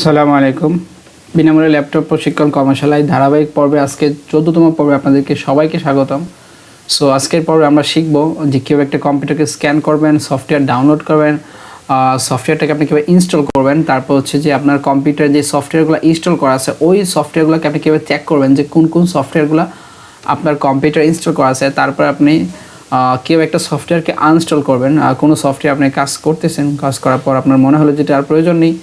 আসসালামু আলাইকুম। বিনামূল্যে ল্যাপটপ প্রশিক্ষণ কর্মশালায় ধারাবাহিক পর্বে আজকে 14তম পর্বে আপনাদেরকে সবাইকে স্বাগতম। সো আজকের পর্বে আমরা শিখব যে কীভাবে একটা কম্পিউটারকে স্ক্যান করবেন, সফটওয়্যার ডাউনলোড করবেন, সফটওয়্যারটাকে আপনি কীভাবে ইনস্টল করবেন, তারপর হচ্ছে যে আপনার কম্পিউটারে যে সফটওয়্যারগুলো ইনস্টল করা আছে ওই সফটওয়্যারগুলোকে আপনি কীভাবে চেক করবেন যে কোন কোন সফটওয়্যারগুলো আপনার কম্পিউটার ইনস্টল করা আছে, তারপর আপনি কীভাবে একটা সফটওয়্যারকে আনইনস্টল করবেন। কোনো সফটওয়্যার আপনি কাজ করতেছেন, কাজ করার পর আপনার মনে হলো যেটা আর প্রয়োজন নেই,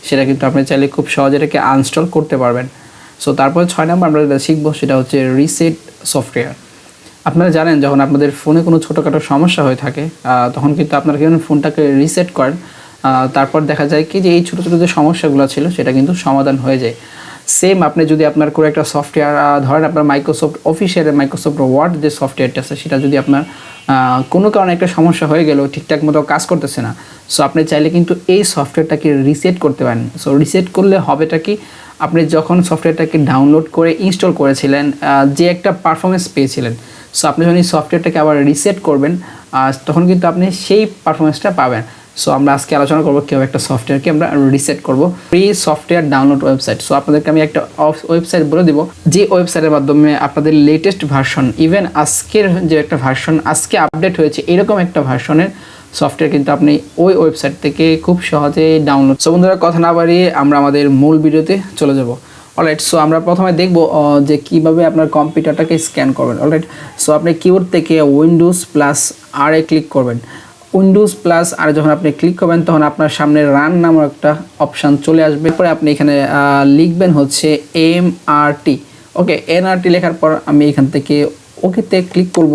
সেটা কিন্তু আপনি চাইলে খুব সহজে এটাকে আনইনস্টল করতে পারবেন। সো তারপরে 6 নম্বর আমরা যেটা শিখবো সেটা হচ্ছে রিসেট সফটওয়্যার। আপনারা জানেন যখন আপনাদের ফোনে কোনো ছোটোখাটো সমস্যা হয়ে থাকে তখন কিন্তু আপনারা কিন্তু ফোনটাকে রিসেট করেন, তারপর দেখা যায় কি যে এই ছোটো ছোটো যে সমস্যাগুলো ছিল সেটা কিন্তু সমাধান হয়ে যায়। সেম আপনি যদি আপনার কোনো একটা সফটওয়্যার ধরেন আপনার মাইক্রোসফট অফিসের মাইক্রোসফট ওয়ার্ড যে সফটওয়্যারটা আছে সেটা যদি আপনার কোনো কারণে একটা সমস্যা হয়ে গেল, ঠিকঠাক মতো কাজ করতেছে না, সো আপনি চাইলে কিন্তু এই সফটওয়্যারটাকে রিসেট করতে পারেন। সো রিসেট করলে হবেটা কি, আপনি যখন সফটওয়্যারটাকে ডাউনলোড করে ইনস্টল করেছিলেন যে একটা পারফরমেন্স পেয়েছিলেন, সো আপনি যখন এই সফটওয়্যারটাকে আবার রিসেট করবেন তখন কিন্তু আপনি সেই পারফরমেন্সটা পাবেন। সো আমরা আজকে আলোচনা করবো কীভাবে একটা সফটওয়্যারকে আমরা রিসেট করব। Free software download website. So আপনাদেরকে আমি একটা ওয়েবসাইট বলে দিব, যে ওয়েবসাইটের মাধ্যমে আপনাদের লেটেস্ট ভার্সন, ইভেন আজকের যে একটা ভার্সন আজকে আপডেট হয়েছে এরকম একটা ভার্সনের সফটওয়্যার কিন্তু আপনি ওই ওয়েবসাইট থেকে খুব সহজেই ডাউনলোড। সো বন্ধুরা কথা না বাড়িয়ে আমরা আমাদের মূল ভিডিওতে চলে যাব। অলরাইট, সো আমরা প্রথমে দেখব যে কীভাবে আপনার কম্পিউটারটাকে স্ক্যান করবেন। অলরাইট, সো আপনি কিবোর্ড থেকে উইন্ডোজ প্লাস আর এ ক্লিক করবেন। উইন্ডোজ প্লাস আর যখন আপনি ক্লিক করবেন তখন আপনার সামনে রান নামক একটা অপশান চলে আসবে। পরে আপনি এখানে লিখবেন হচ্ছে MRT। ওকে, NRT লেখার পর আমি এখান থেকে ওকেতে ক্লিক করব।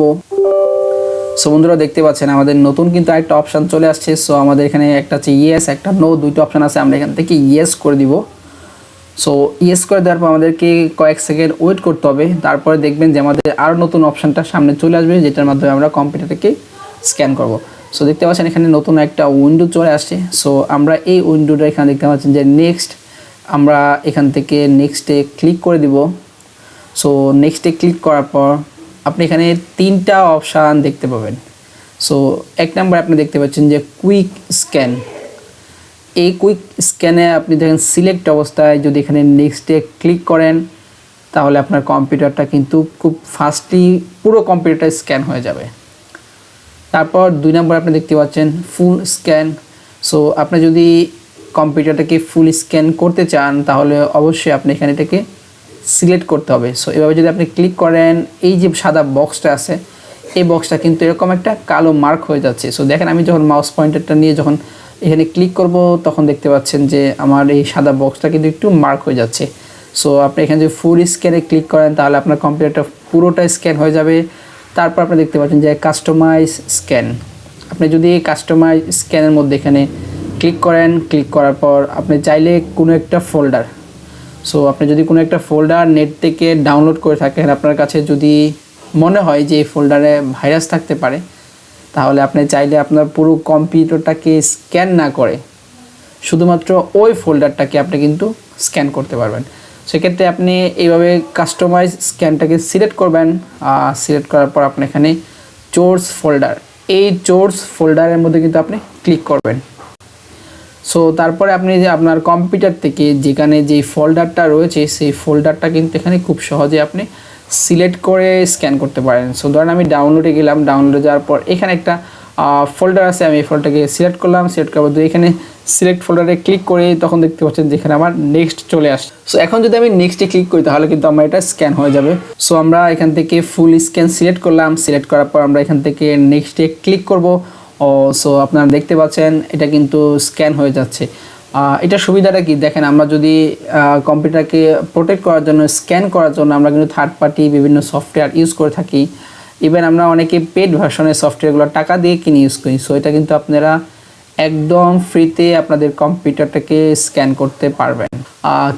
সো বন্ধুরা দেখতে পাচ্ছেন আমাদের নতুন কিন্তু একটা অপশান চলে আসছে। সো আমাদের এখানে একটা হচ্ছে ইয়েস, একটা নো, দুইটা অপশান আছে। আমরা এখান থেকে ইয়েস করে দিব। সো ইয়েস করে দেওয়ার পর আমাদেরকে কয়েক সেকেন্ড ওয়েট করতে হবে। তারপরে দেখবেন যে আমাদের আরও নতুন অপশানটা সামনে চলে আসবে, যেটার মাধ্যমে আমরা কম্পিউটারটাকে স্ক্যান করব। সো দেখতে পাচ্ছেন এখানে নতুন একটা উইন্ডো চলে আসছে। সো আমরা এই উইন্ডোটা এখানে দেখতে পাচ্ছেন যে নেক্সট, আমরা এখান থেকে নেক্সটে ক্লিক করে দিব। সো নেক্সটে ক্লিক করার পর আপনি এখানে 3টা অপশান দেখতে পাবেন। সো 1 নম্বরে আপনি দেখতে পাচ্ছেন যে কুইক স্ক্যান। এই কুইক স্ক্যানে আপনি দেখেন সিলেক্ট অবস্থায় যদি এখানে নেক্সটে ক্লিক করেন তাহলে আপনার কম্পিউটারটা কিন্তু খুব ফাস্টলি পুরো কম্পিউটারটা স্ক্যান হয়ে যাবে। তারপর 2 নম্বর আপনি দেখতে পাচ্ছেন ফুল স্ক্যান। সো আপনি যদি কম্পিউটারটাকে ফুল স্ক্যান করতে চান তাহলে অবশ্যই আপনি এখানে এটাকে সিলেক্ট করতে হবে। সো এভাবে যদি আপনি ক্লিক করেন, এই যে সাদা বক্সটা আছে এই বক্সটা কিন্তু এরকম একটা কালো মার্ক হয়ে যাচ্ছে। সো দেখেন আমি যখন মাউস পয়েন্টারটা নিয়ে যখন এখানে ক্লিক করব তখন দেখতে পাচ্ছেন যে আমার এই সাদা বক্সটা কিন্তু একটু মার্ক হয়ে যাচ্ছে। সো আপনি এখানে যদি ফুল স্ক্যানে ক্লিক করেন তাহলে আপনার কম্পিউটারটা পুরোটা স্ক্যান হয়ে যাবে। তারপর আপনি দেখতে পাচ্ছেন যে কাস্টমাইজ স্ক্যান। আপনি যদি কাস্টমাইজ স্ক্যানের মধ্যে এখানে ক্লিক করেন, ক্লিক করার পর আপনি চাইলে কোনো একটা ফোল্ডার, সো আপনি যদি কোনো একটা ফোল্ডার নেট থেকে ডাউনলোড করে থাকেন, আপনার কাছে যদি মনে হয় যে এই ফোল্ডারে ভাইরাস থাকতে পারে, তাহলে আপনি চাইলে আপনার পুরো কম্পিউটারটাকে স্ক্যান না করে শুধুমাত্র ওই ফোল্ডারটাকে আপনি কিন্তু স্ক্যান করতে পারবেন। সেক্ষেত্রে আপনি এইভাবে কাস্টমাইজ স্ক্যানটাকে সিলেক্ট করবেন। সিলেক্ট করার পর আপনি এখানে সোর্স ফোল্ডার, এই সোর্স ফোল্ডারের মধ্যে কিন্তু আপনি ক্লিক করবেন। সো তারপরে আপনি যে আপনার কম্পিউটার থেকে যেখানে যেই ফোল্ডারটা রয়েছে সেই ফোল্ডারটা কিন্তু এখানে খুব সহজে আপনি সিলেক্ট করে স্ক্যান করতে পারেন। সো ধরেন আমি ডাউনলোডে গেলাম, ডাউনলোডে যাওয়ার পর এখানে একটা ফোল্ডার আছে, আমি এই ফোল্ডারটাকে সিলেক্ট করলাম। সিলেক্ট করার পর এখানে সিলেক্ট ফোল্ডারে ক্লিক করে তখন দেখতে পাচ্ছেন যেখানে আমার নেক্সট চলে আসছে। সো এখন যদি আমি নেক্সটে ক্লিক করি তাহলে কিন্তু আমার এটা স্ক্যান হয়ে যাবে। সো আমরা এখান থেকে ফুল স্ক্যান সিলেক্ট করলাম। সিলেক্ট করার পর আমরা এখান থেকে নেক্সটে ক্লিক করব। সো আপনারা দেখতে পাচ্ছেন এটা কিন্তু স্ক্যান হয়ে যাচ্ছে। এটা সুবিধাটা কি দেখেন, আমরা যদি কম্পিউটারকে প্রোটেক্ট করার জন্য, স্ক্যান করার জন্য আমরা কিন্তু থার্ড পার্টি বিভিন্ন সফটওয়্যার ইউজ করে থাকি। ইভেন আমরা অনেকে পেড ভার্সনের সফটওয়্যারগুলো টাকা দিয়ে কিনে ইউজ করি। সো এটা কিন্তু আপনারা একদম ফ্রিতে আপনাদের কম্পিউটারটাকে স্ক্যান করতে পারবেন।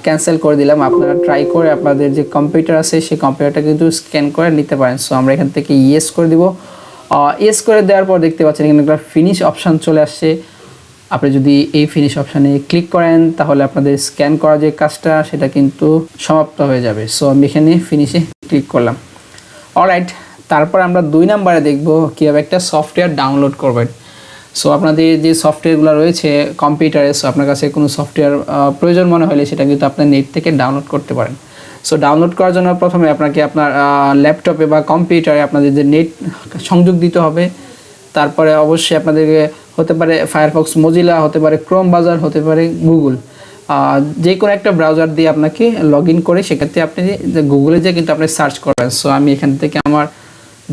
ক্যান্সেল করে দিলাম, আপনারা ট্রাই করে আপনাদের যে কম্পিউটার আছে সেই কম্পিউটারটা কিন্তু স্ক্যান করে নিতে পারেন। সো আমরা এখান থেকে ইয়েস করে দিব। ইয়েস করে দেওয়ার পর দেখতে পাচ্ছেন এখানে একটা ফিনিশ অপশান চলে আসছে। আপনি যদি এই ফিনিশ অপশানে ক্লিক করেন তাহলে আপনাদের স্ক্যান করা যে কাজটা সেটা কিন্তু সমাপ্ত হয়ে যাবে। সো আমি এখানে ফিনিশে ক্লিক করলাম। অলরাইট, তারপর আমরা 2 নম্বরে দেখব কীভাবে একটা সফটওয়্যার ডাউনলোড করবেন। সো আপনাদের যে সফটওয়্যারগুলো রয়েছে কম্পিউটারে, সো আপনার কাছে কোনো সফটওয়্যার প্রয়োজন মনে হলে সেটা কিন্তু আপনার নেট থেকে ডাউনলোড করতে পারেন। সো ডাউনলোড করার জন্য প্রথমে আপনাকে আপনার ল্যাপটপে বা কম্পিউটারে আপনাদের যে নেট সংযোগ দিতে হবে। তারপরে অবশ্যই আপনাদেরকে হতে পারে ফায়ারফক্স, মোজিলা, হতে পারে ক্রোম ব্রাউজার, হতে পারে গুগল, যে কোনো একটা ব্রাউজার দিয়ে আপনাকে লগ ইন করে সেক্ষেত্রে আপনি গুগলে যে কিন্তু আপনি সার্চ করবেন। সো আমি এখান থেকে আমার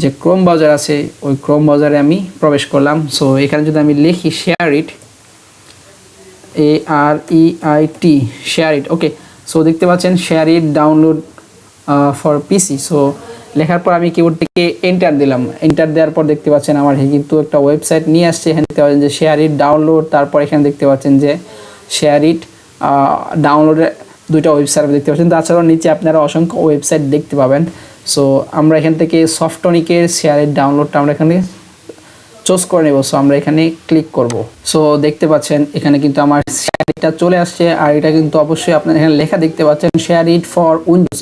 যে ক্রোম ব্রাউজার আছে ওই ক্রোম ব্রাউজারে আমি প্রবেশ করলাম। সো এখানে যদি আমি লিখি শেয়ারিট, AREIT, শেয়ারিট, ওকে। সো দেখতে পাচ্ছেন SHAREit download for PC. So লেখার পর আমি কিবোর্ড থেকে এন্টার দিলাম। এন্টার দেওয়ার পর দেখতে পাচ্ছেন আমার কিন্তু একটা ওয়েবসাইট নিয়ে আসছে। এখানে দেখতে পাচ্ছেন যে শেয়ারিট ডাউনলোড, তারপর এখানে দেখতে পাচ্ছেন যে শেয়ারিট ডাউনলোডের দুইটা ওয়েবসাইট দেখতে পাচ্ছেন। তাছাড়াও নিচে আপনারা অসংখ্য ওয়েবসাইট দেখতে পাবেন। সো আমরা এখান থেকে সফটনিকের শেয়ারিট ডাউনলোডটা আমরা এখানে চুজ করে নেব। সো আমরা এখানে ক্লিক করব। সো দেখতে পাচ্ছেন এখানে কিন্তু আমার শেয়ারিটটা চলে আসছে। আর এটা কিন্তু অবশ্যই আপনারা এখানে লেখা দেখতে পাচ্ছেন শেয়ারিট ফর উইন্ডোজ।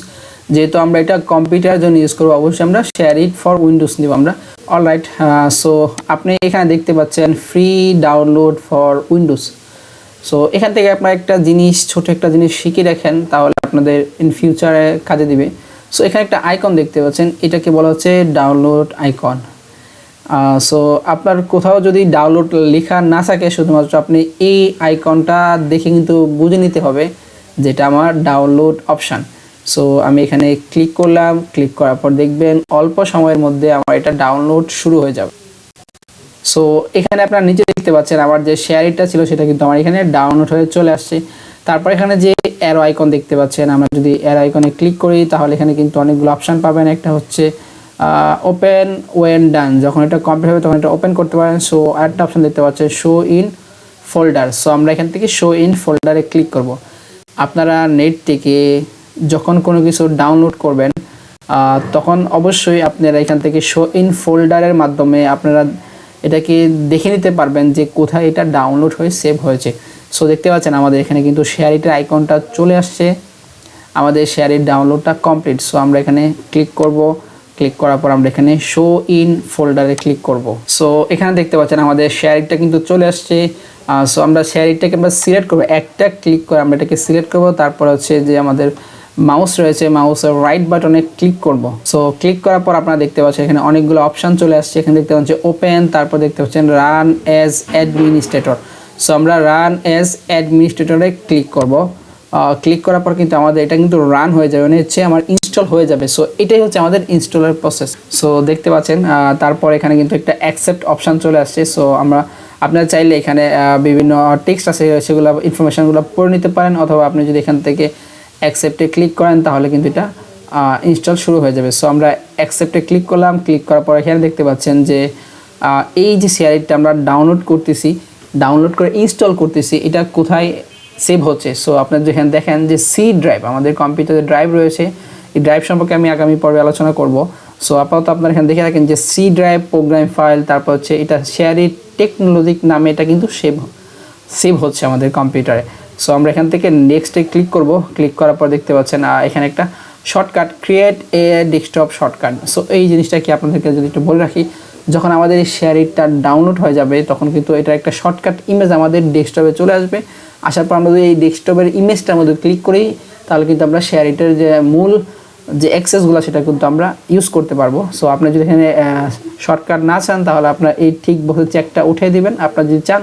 যেহেতু আমরা এটা কম্পিউটারের জন্য ইউজ করবো, অবশ্যই আমরা শেয়ারিট ফর উইন্ডোজ নিব আমরা। অলরাইট, সো আপনি এখানে দেখতে পাচ্ছেন free download for Windows. So এখান থেকে আপনার একটা জিনিস, ছোট একটা জিনিস শিখে রাখেন, তাহলে আপনাদের ইন ফিউচারে কাজে দিবে। সো এখানে একটা আইকন দেখতে পাচ্ছেন, এটাকে বলা হচ্ছে ডাউনলোড আইকন। সো আপনার কোথাও যদি ডাউনলোড লেখা না থাকে, শুধুমাত্র আপনি এই আইকনটা দেখে কিন্তু বুঝে নিতে হবে যেটা আমার ডাউনলোড অপশান। সো আমি এখানে ক্লিক করলাম। ক্লিক করার পর দেখবেন অল্প সময়ের মধ্যে আমার এটা ডাউনলোড শুরু হয়ে যাবে। সো এখানে আপনারা নিচে দেখতে পাচ্ছেন আমার যে শেয়ারিটটা ছিল সেটা কিন্তু আমার এখানে ডাউনলোড হয়ে চলে আসছে। তারপর এখানে যে অ্যারো আইকন দেখতে পাচ্ছেন, আমরা যদি অ্যারো আইকনে ক্লিক করি তাহলে এখানে কিন্তু অনেকগুলো অপশান পাবেন। একটা হচ্ছে ওপেন ওয়েন ডান, যখন এটা কমপ্লিট হবে তখন এটা ওপেন করতে পারেন। সো আরেকটা অপশান দেখতে পাচ্ছেন শো ইন ফোল্ডার। সো আমরা এখান থেকে শো ইন ফোল্ডারে ক্লিক করব। আপনারা নেট থেকে যখন কোনো কিছু ডাউনলোড করবেন তখন অবশ্যই আপনারা এখান থেকে শো ইন ফোল্ডারের মাধ্যমে আপনারা এটাকে দেখে নিতে পারবেন যে কোথায় এটা ডাউনলোড হয়ে সেভ হয়েছে। সো দেখতে পাচ্ছেন আমাদের এখানে কিন্তু শেয়ারিটের আইকনটা চলে আসছে, আমাদের শেয়ারিট ডাউনলোডটা কমপ্লিট। সো আমরা এখানে ক্লিক করব। ক্লিক করার পর আমরা এখানে শো ইন ফোল্ডারে ক্লিক করব। সো এখানে দেখতে পাচ্ছেন আমাদের শেয়ারিটটা কিন্তু চলে আসছে। সো আমরা শেয়ারিটটাকে আমরা সিলেক্ট করবো, একটা ক্লিক করে আমরা এটাকে সিলেক্ট করব। তারপর হচ্ছে যে আমাদের মাউস রয়েছে, মাউসের রাইট বাটনে ক্লিক করব। সো ক্লিক করার পর আপনারা দেখতে পাচ্ছেন এখানে অনেকগুলো অপশান চলে আসছে। এখানে দেখতে পাচ্ছেন ওপেন, তারপর দেখতে পাচ্ছেন রান অ্যাজ অ্যাডমিনিস্ট্রেটর। সো আমরা রান অ্যাজ অ্যাডমিনিস্ট্রেটরে ক্লিক করব। ক্লিক করার পর কিন্তু আমাদের এটা কিন্তু রান হয়ে যাবে, মানে হচ্ছে আমার ইনস্টল হয়ে যাবে। সো এটাই হচ্ছে আমাদের ইনস্টলের প্রসেস। সো দেখতে পাচ্ছেন তারপর এখানে কিন্তু একটা অ্যাকসেপ্ট অপশান চলে আসছে। সো আপনারা চাইলে এখানে বিভিন্ন টেক্সট আছে সেগুলো ইনফরমেশানগুলো পড়ে নিতে পারেন, অথবা আপনি যদি এখান থেকে অ্যাকসেপ্টে ক্লিক করেন তাহলে কিন্তু এটা ইনস্টল শুরু হয়ে যাবে। সো আমরা অ্যাকসেপ্টে ক্লিক করলাম। ক্লিক করার পর এখানে দেখতে পাচ্ছেন যে এই যে শেয়ারিটটা আমরা ডাউনলোড করতেছি, ডাউনলোড করে ইনস্টল করতেছি, এটা কোথায় সেভ হচ্ছে। সো আপনার যেখানে দেখেন যে সি ড্রাইভ, আমাদের কম্পিউটারে ড্রাইভ রয়েছে, এই ড্রাইভ সম্পর্কে আমি আগামী পর্বে আলোচনা করব। সো আপাতত আপনারা এখানে দেখে রাখেন যে সি ড্রাইভ প্রোগ্রাম ফাইল, তারপর হচ্ছে এটা শেয়ারিট টেকনোলজিক নামে এটা কিন্তু সেভ হচ্ছে আমাদের কম্পিউটারে। সো আমরা এখান থেকে নেক্সটে ক্লিক করব। ক্লিক করার পর দেখতে পাচ্ছেন এখানে একটা shortcut, create a desktop shortcut. So এই জিনিসটা কি আপনাদেরকে যদি একটু বলে রাখি, যখন আমাদের এই শেয়ারিটটা ডাউনলোড হয়ে যাবে তখন কিন্তু এটা একটা শর্টকাট ইমেজ আমাদের ডেস্কটপে চলে আসবে। আসার পর আমরা যদি এই ডেস্কটপের ইমেজটার মধ্যে ক্লিক করি তাহলে কিন্তু আমরা শেয়ারিটের যে মূল যে অ্যাক্সেসগুলো সেটা কিন্তু আমরা ইউজ করতে পারবো। সো আপনি যদি এখানে শর্টকাট না চান তাহলে আপনার এই ঠিক বক্সের চেকটা উঠিয়ে দিবেন। আপনার যদি চান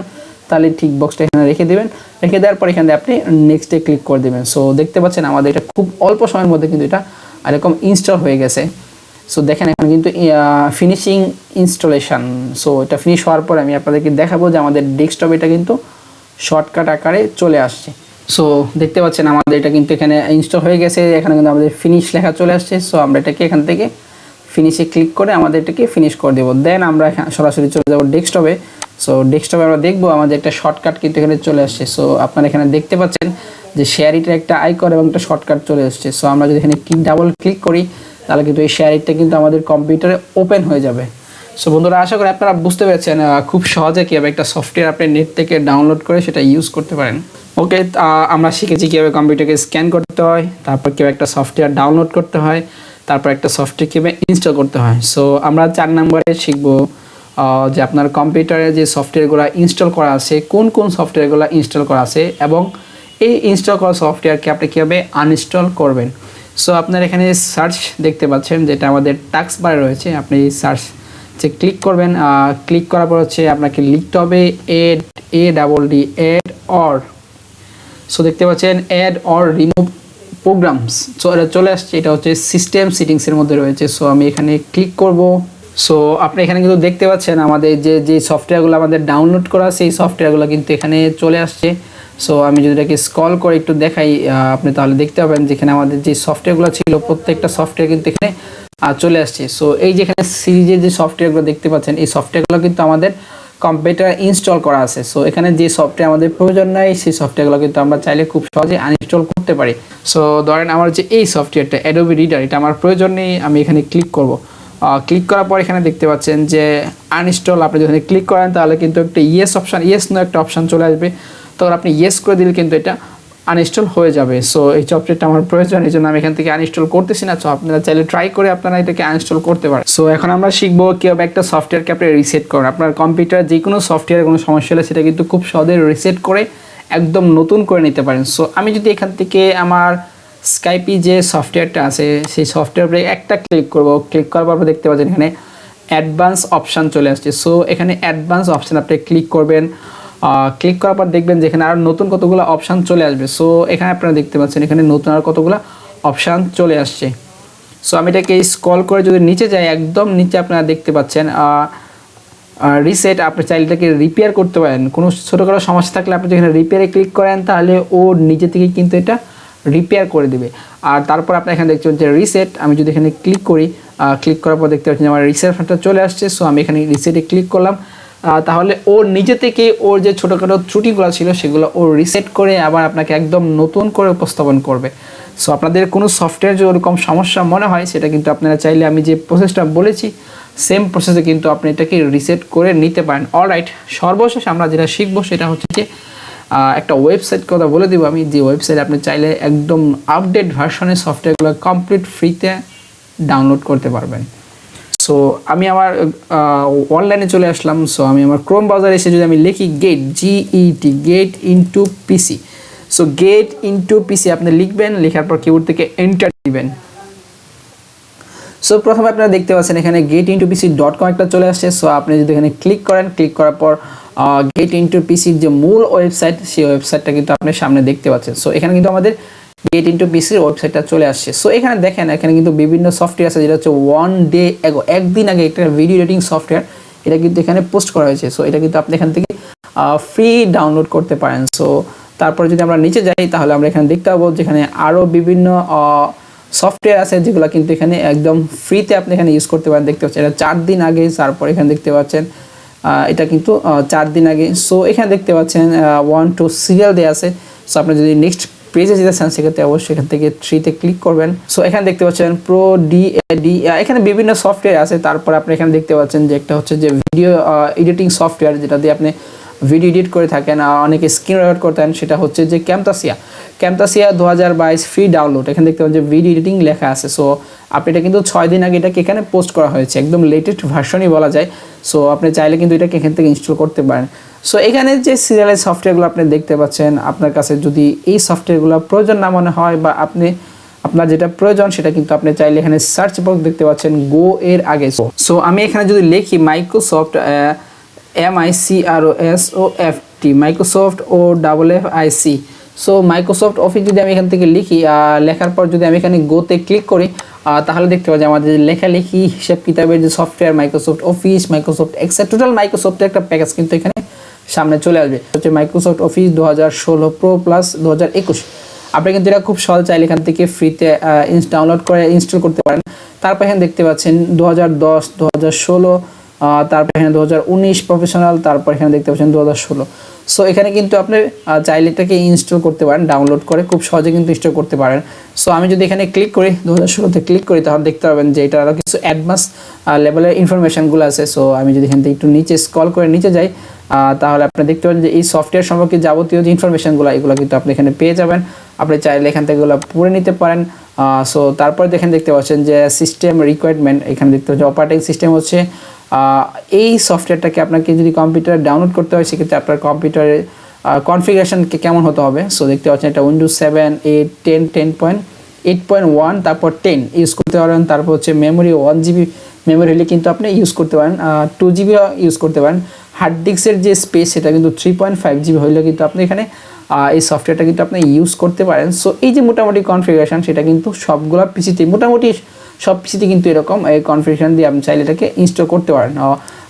তাহলে ঠিক বক্সটা এখানে রেখে দেবেন। রেখে দেওয়ার পর এখানে আপনি নেক্সটে ক্লিক করে দেবেন। সো দেখতে পাচ্ছেন আমাদের এটা খুব অল্প সময়ের মধ্যে কিন্তু এটা এরকম ইনস্টল হয়ে গেছে। সো দেখেন এখন কিন্তু ফিনিশিং ইনস্টলেশন। সো এটা ফিনিশ হওয়ার পর আমি আপনাদেরকে দেখাবো যে আমাদের ডেস্কটপ এটা কিন্তু শর্টকাট আকারে চলে আসছে। সো দেখতে পাচ্ছেন আমাদের এটা কিন্তু এখানে ইনস্টল হয়ে গেছে, এখানে কিন্তু আমাদের ফিনিশ লেখা চলে আসছে। সো আমরা এটাকে এখান থেকে ফিনিশে ক্লিক করে আমাদের এটাকে ফিনিশ করে দেবো। দেন আমরা সরাসরি চলে যাবো ডেস্কটপে। সো ডেস্কটপে আমরা দেখবো আমাদের একটা শর্টকাট কিন্তু এখানে চলে আসছে। সো আপনারা এখানে দেখতে পাচ্ছেন যে শেয়ারিটের একটা আইকন এবং একটা শর্টকাট চলে আসছে। সো আমরা যদি এখানে ডাবল ক্লিক করি তাহলে কিন্তু এই শেয়ারিটটা কিন্তু আমাদের কম্পিউটারে ওপেন হয়ে যাবে। সো বন্ধুরা, আশা করি আপনারা বুঝতে পেরেছেন খুব সহজে কীভাবে একটা সফটওয়্যার আপনি নেট থেকে ডাউনলোড করে সেটা ইউজ করতে পারেন। ওকে, আমরা শিখেছি কীভাবে কম্পিউটারকে স্ক্যান করতে হয়, তারপর কীভাবে একটা সফটওয়্যার ডাউনলোড করতে হয়, তারপর একটা সফটওয়্যার কীভাবে ইনস্টল করতে হয়। সো আমরা 4 নম্বরে শিখবো যে আপনার কম্পিউটারে যে সফটওয়্যারগুলো ইনস্টল করা আছে কোন কোন সফটওয়্যারগুলো ইনস্টল করা আছে এবং এই ইনস্টল করা সফটওয়্যারকে আপনি কীভাবে আনইনস্টল করবেন। সো আপনার এখানে সার্চ দেখতে পাচ্ছেন যেটা আমাদের টাস্ক বারে রয়েছে, আপনি সার্চ যে ক্লিক করবেন, ক্লিক করার পর হচ্ছে আপনাকে লিখতে হবে ADD অর। সো দেখতে পাচ্ছেন add or remove programs. So এটা চলে আসছে, এটা হচ্ছে সিস্টেম সেটিংসের মধ্যে রয়েছে। সো আমি এখানে ক্লিক করব। সো আপনি এখানে কিন্তু দেখতে পাচ্ছেন আমাদের যে সফটওয়্যারগুলো আমাদের ডাউনলোড করা সেই সফটওয়্যারগুলো কিন্তু এখানে চলে আসছে। সো আমি যদি এটাকে স্ক্রল করে একটু দেখাই আপনি তাহলে দেখতে পাবেন যেখানে আমাদের যে সফটওয়্যারগুলো ছিল প্রত্যেকটা সফটওয়্যার কিন্তু এখানে চলে আসছে। সো এই যেখানে সিরিজের যে সফটওয়্যারগুলো দেখতে পাচ্ছেন এই সফটওয়্যারগুলো কিন্তু আমাদের কম্পিউটারে ইনস্টল করা আছে। সো এখানে যে সফটওয়্যার আমাদের প্রয়োজন নাই সেই সফটওয়্যারগুলো কিন্তু আমরা চাইলে খুব সহজে আনইনস্টল করতে পারি। সো ধরেন আমার যে এই সফটওয়্যারটা অ্যাডোবি রিডার, এটা আমার প্রয়োজন নেই, আমি এখানে ক্লিক করব। ক্লিক করার পর এখানে দেখতে পাচ্ছেন যে আনইনস্টল। আপনি যখন ক্লিক করেন তাহলে কিন্তু একটা ইয়েস অপশান, ইয়েস নো একটা অপশান চলে আসবে, তখন আপনি ইয়েস করে দিলে কিন্তু এটা আনইনস্টল হয়ে যাবে। সো এই সফটওয়্যারটা আমার প্রয়োজন, এই জন্য আমি এখান থেকে আনইনস্টল করতেছি না। সো আপনারা চাইলে ট্রাই করে আপনারা এটাকে আনইনস্টল করতে পারেন। সো এখন আমরা শিখবো কীভাবে একটা সফটওয়্যারকে আপনি রিসেট করেন। আপনার কম্পিউটার যে কোনো সফটওয়্যারে কোনো সমস্যা হলে সেটা কিন্তু খুব সহজে রিসেট করে একদম নতুন করে নিতে পারেন। সো আমি যদি এখান থেকে আমার স্কাইপি যে সফটওয়্যারটা আছে সেই সফটওয়্যারে একটা ক্লিক করব, ক্লিক করার পর দেখতে পাচ্ছেন এখানে অ্যাডভান্স অপশান চলে আসছে। সো এখানে অ্যাডভান্স অপশান আপনি ক্লিক করবেন। ক্লিক করার পর দেখবেন যে এখানে আরও নতুন কতগুলো অপশান চলে আসবে। সো এখানে আপনারা দেখতে পাচ্ছেন এখানে নতুন আর কতগুলো অপশান চলে আসছে। সো আমি এটাকে স্ক্রল করে যদি নিচে যাই, একদম নিচে আপনারা দেখতে পাচ্ছেন রিসেট। আপনি চাইলে এটাকে রিপেয়ার করতে পারেন। কোনো ছোটোখাটো সমস্যা থাকলে আপনি যেখানে রিপেয়ারে ক্লিক করেন তাহলে ও নিজে থেকে কিন্তু এটা রিপেয়ার করে দেবে। আর তারপর আপনি এখানে দেখছেন যে রিসেট, আমি যদি এখানে ক্লিক করি, ক্লিক করার পর দেখতে পাচ্ছেন আমার রিসেট ফান্ডটা চলে আসছে। সো আমি এখানে রিসেটে ক্লিক করলাম, তাহলে ওর নিজে থেকে ওর যে ছোটোখাটো ত্রুটিগুলো ছিল সেগুলো ও রিসেট করে আবার আপনাকে একদম নতুন করে উপস্থাপন করবে। সো আপনাদের কোনো সফটওয়্যার যদি ওরকম সমস্যা মনে হয় সেটা কিন্তু আপনারা চাইলে আমি যে প্রসেসটা বলেছি সেম প্রসেসে কিন্তু আপনি এটাকে রিসেট করে নিতে পারেন। অলরাইট, সর্বশেষ আমরা যেটা শিখবো সেটা হচ্ছে যে একটা ওয়েবসাইট কথা বলে দেবো আমি, যে ওয়েবসাইট আপনি চাইলে একদম আপডেট ভার্সনের সফটওয়্যারগুলো কমপ্লিট ফ্রিতে ডাউনলোড করতে পারবেন। সো আমি আমার অনলাইনে চলে আসলাম। সো আমি আমার ক্রোম ব্রাউজারে এসে যদি আমি লিখি গেট ইনটু পিসি। সো গেট ইনটু পিসি আপনি লিখবেন, লেখার পর কিবোর্ড থেকে এন্টার দিবেন। সো প্রথমে আপনারা দেখতে পাচ্ছেন এখানে getintopc.com একটা চলে আসছে। সো আপনি যদি এখানে ক্লিক করেন, ক্লিক করার পর গেট ইনটু পিসির যে মূল ওয়েবসাইট সেই ওয়েবসাইটটা কিন্তু আপনি সামনে দেখতে পাচ্ছেন। সো এখানে কিন্তু আমাদের গেট ইনটু পিসির ওয়েবসাইটটা চলে আসছে। সো এখানে দেখেন এখানে কিন্তু বিভিন্ন সফটওয়্যার আছে যেটা হচ্ছে একদিন আগে একটা ভিডিও এডিটিং সফটওয়্যার, এটা কিন্তু এখানে পোস্ট করা হয়েছে। সো এটা কিন্তু আপনি এখান থেকে ফ্রি ডাউনলোড করতে পারেন। সো তারপরে যদি আমরা নিচে যাই তাহলে আমরা এখানে দেখতে পাবো যেখানে আরও বিভিন্ন সফটওয়্যার আছে যেগুলো কিন্তু এখানে একদম ফ্রিতে আপনি এখানে ইউজ করতে পারেন। দেখতে পাচ্ছেন এটা 4 দিন আগে, তারপর এখানে দেখতে পাচ্ছেন এটা কিন্তু 4 দিন আগে। সো এখানে দেখতে পাচ্ছেন 1 2 সিরিয়াল দেওয়া আছে। সো আপনি যদি নেক্সট পেজে যেতে চান সেক্ষেত্রে অবশ্যই এখান থেকে 3তে ক্লিক করবেন। সো এখানে দেখতে পাচ্ছেন এখানে বিভিন্ন সফটওয়্যার আছে। তারপর আপনি এখানে দেখতে পাচ্ছেন যে একটা হচ্ছে যে ভিডিও এডিটিং সফটওয়্যার যেটা দিয়ে আপনি ভিডিও এডিট করে থাকেন, অনেকে স্ক্রিন রেকর্ড করতেন, সেটা হচ্ছে যে ক্যামতাসিয়া 2022 ফ্রি ডাউনলোড। এখানে দেখতে পাচ্ছেন যে ভিডিও এডিটিং লেখা আছে। সো আপনি এটা কিন্তু 6 দিন আগে এটাকে এখানে পোস্ট করা হয়েছে, একদম লেটেস্ট ভার্সনই বলা যায়। সো আপনি চাইলে কিন্তু এটাকে এখান থেকে ইনস্টল করতে পারেন। সো এখানে যে সিরিয়ালের সফটওয়্যারগুলো আপনি দেখতে পাচ্ছেন, আপনার কাছে যদি এই সফটওয়্যারগুলো প্রয়োজন না মনে হয় বা আপনার যেটা প্রয়োজন সেটা কিন্তু আপনি চাইলে এখানে সার্চ বক্স দেখতে পাচ্ছেন গো এর আগে। সো আমি এখানে যদি লিখি Microsoft MICROSOFT Microsoft OFFIC। So Microsoft office যদি আমি এখান থেকে লিখি, লেখার পর যদি আমি এখানে গোতে ক্লিক করি তাহলে দেখতে পাচ্ছি আমাদের লেখালেখি হিসাব কিতাবের যে software Microsoft Office, Microsoft Excel, total মাইক্রোসফটের একটা প্যাকেজ কিন্তু এখানে সামনে চলে আসবে। হচ্ছে মাইক্রোসফট অফিস 2016 প্রো প্লাস 2021। আপনি কিন্তু এটা খুব সহজ চাইলে এখান থেকে ফ্রিতে ডাউনলোড করে ইনস্টল করতে পারেন। তারপর এখানে দেখতে পাচ্ছেন 2010 2016, তারপর এখানে 2019 প্রফেশনাল, তারপর এখানে দেখতে পাচ্ছেন 2016। সো এখানে কিন্তু আপনি চাইলে এটাকে ইনস্টল করতে পারেন, ডাউনলোড করে খুব সহজে কিন্তু ইনস্টল করতে পারেন। সো আমি যদি এখানে ক্লিক করি 2016তে ক্লিক করি তাহলে দেখতে পাবেন যে এটা আরও কিছু অ্যাডভান্স লেভেলের ইনফরমেশনগুলো আছে। সো আমি যদি এখান থেকে একটু নিচে স্ক্রল করে নিচে যাই তাহলে আপনি দেখতে পাবেন যে এই সফটওয়্যার সম্পর্কে যাবতীয় যে ইনফরমেশনগুলো এগুলো কিন্তু আপনি এখানে পেয়ে যাবেন। আপনি চাইলে এখান থেকে এগুলো পড়ে নিতে পারেন। সো তারপর দেখতে পাচ্ছেন যে সিস্টেম রিকোয়ারমেন্ট, এখানে দেখতে পাচ্ছেন অপারেটিং সিস্টেম হচ্ছে এই সফটওয়্যারটাকে আপনাকে যদি কম্পিউটারে ডাউনলোড করতে হয় সেক্ষেত্রে আপনার কম্পিউটারের কনফিগারেশন কেমন হতে হবে। সো দেখতে পাচ্ছেন এটা উইন্ডোজ 7, 8, 10, 10.8.1 তারপর 10 ইউজ করতে পারেন। তারপর হচ্ছে মেমোরি 1 GB মেমোরি হলে কিন্তু আপনি ইউজ করতে পারেন, 2 GB ইউজ করতে পারেন। হার্ড ডিস্কের যে স্পেস সেটা কিন্তু 3.5 GB হলে কিন্তু আপনি এখানে এই সফটওয়্যারটা কিন্তু আপনি ইউজ করতে পারেন। সো এই যে মোটামুটি কনফিগারেশন সেটা কিন্তু সবগুলো পিসিতে মোটামুটি সব পিসিতে কিন্তু এরকম এই কনফিগারেশন দিয়ে আপনি চাইলে এটাকে ইনস্টল করতে পারেন।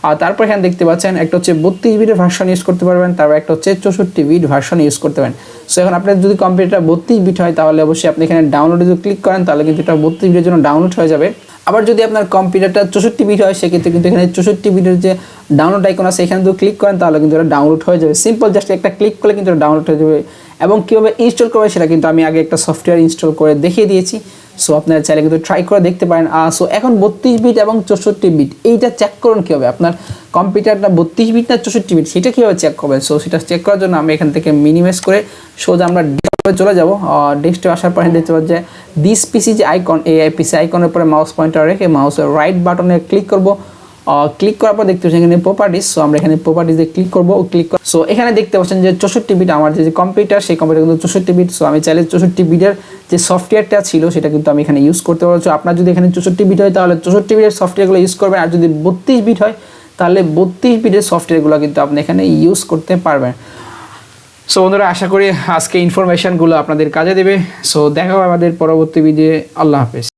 আর তারপর এখানে দেখতে পাচ্ছেন একটা হচ্ছে 32 বিটের ভার্সন ইউজ করতে পারবেন, তারপর একটা হচ্ছে 64 বিট ভার্সন ইউজ করতে পারেন। সো এখন আপনার যদি কম্পিউটার 32 বিট হয় তাহলে অবশ্যই আপনি এখানে ডাউনলোডে যদি ক্লিক করেন তাহলে কিন্তু এটা 32 বিটের জন্য ডাউনলোড হয়ে যাবে। আবার যদি আপনার কম্পিউটারটা 64 বিট হয় সেক্ষেত্রে কিন্তু এখানে 64 বিটের যে ডাউনলোড আইকন আছে এখানে যদি ক্লিক করেন তাহলে কিন্তু এটা ডাউনলোড হয়ে যাবে। সিম্পল জাস্ট একটা ক্লিক করলে কিন্তু এটা ডাউনলোড হয়ে যাবে। এবং কীভাবে ইনস্টল করবে সেটা কিন্তু আমি আগে একটা সফটওয়্যার ইনস্টল করে দেখিয়ে দিয়েছি। সো আপনারা চাইলে কিন্তু ট্রাই করে দেখতে পারেন। সো এখন 32 বিট এবং 64 বিট এইটা চেক করুন কীভাবে, আপনার কম্পিউটারটা 32 বিট না 64 বিট সেটা কীভাবে চেক করবেন। সো সেটা চেক করার জন্য আমি এখান থেকে মিনিমাইজ করে সোজা আমরা ডেস্কটপে চলে যাব। ডেস্কটপে আসার পরে দেখতে পাচ্ছি যে দিস পিসি যে আইকন, এই পিসি আইকনের উপরে মাউস পয়েন্টার রেখে মাউসের রাইট বাটনে ক্লিক করব। ক্লিক করার পর দেখতে পাচ্ছেন এখানে প্রপার্টিস। সো আমরা এখানে প্রপার্টিসে ক্লিক করবো। সো এখানে দেখতে পাচ্ছেন যে 64 বিট আমার যে কম্পিউটার সেই কম্পিউটার কিন্তু 64 বিট। সো আমি চাইলে 64 বিটের যে সফটওয়্যারটা ছিল সেটা কিন্তু আমি এখানে ইউজ করতে পারবো। আপনার যদি এখানে 64 বিট হয় তাহলে 64 বিটের সফটওয়্যারগুলো ইউজ করবেন, আর যদি 32 বিট হয় তাহলে 32 বিটের সফটওয়্যারগুলো কিন্তু আপনি এখানে ইউজ করতে পারবেন। সো বন্ধুরা আশা করি আজকে ইনফরমেশনগুলো আপনাদের কাজে দেবে। সো দেখা হবে আমাদের পরবর্তী ভিডিও। আল্লাহ হাফেজ।